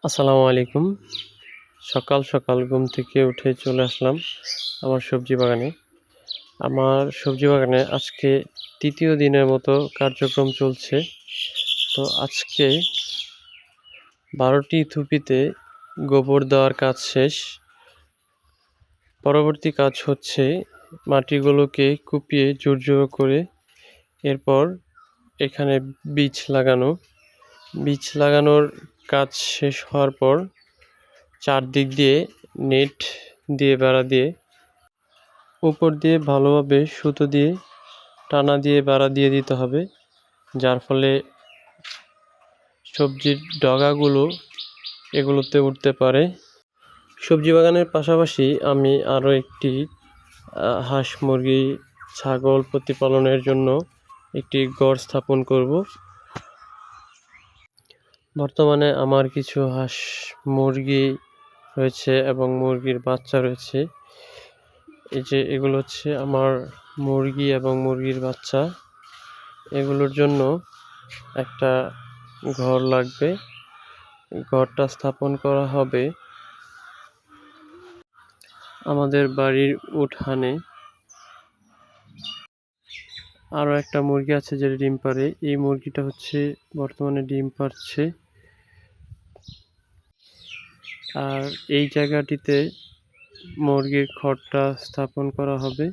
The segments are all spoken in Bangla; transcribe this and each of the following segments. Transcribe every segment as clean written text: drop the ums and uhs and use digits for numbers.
আসসালামু আলাইকুম। সকাল সকাল ঘুম থেকে উঠে চলে আসলাম আমার সবজি বাগানে। আমার সবজি বাগানে আজকে ৩য় দিনের মতো কার্যক্রম চলছে। তো আজকে ১২টি থুপিতে গোবর দেওয়ার কাজ শেষ। পরবর্তী কাজ হচ্ছে মাটিগুলোকে কুপিয়ে ঝুরঝুরে করে এরপর এখানে বীজ লাগানো। বীজ লাগানোর কাজ শেষ হওয়ার পর চারদিক দিয়ে নেট দিয়ে বেড়া দিয়ে উপর দিয়ে ভালোভাবে সুতো দিয়ে টানা দিয়ে বেড়া দিয়ে দিতে হবে, যার ফলে সবজির ডগাগুলো এগুলোতে উঠতে পারে। সবজি বাগানের পাশাপাশি আমি আরও একটি হাঁস মুরগি ছাগল প্রতিপালনের জন্য একটি ঘর স্থাপন করব। বর্তমানে আমার কিছু হাঁস মুরগি রয়েছে এবং মুরগির বাচ্চা রয়েছে। এই যে এগুলো হচ্ছে আমার মুরগি এবং মুরগির বাচ্চা। এগুলোর জন্য একটা ঘর লাগবে। ঘরটা স্থাপন করা হবে আমাদের বাড়ির উঠানে। আরও একটা মুরগি আছে যেটা ডিম পাড়ে। এই মুরগিটা হচ্ছে বর্তমানে ডিম পাড়ছে। আর এই জায়গাটিতে মুরগির ঘরটা স্থাপন করা হবে।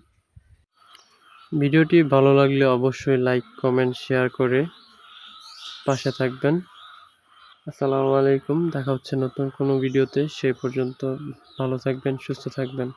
ভিডিওটি ভালো লাগলে অবশ্যই লাইক কমেন্ট শেয়ার করে পাশে থাকবেন। আসসালামু আলাইকুম। দেখা হচ্ছে নতুন কোনো ভিডিওতে। সেই পর্যন্ত ভালো থাকবেন, সুস্থ থাকবেন।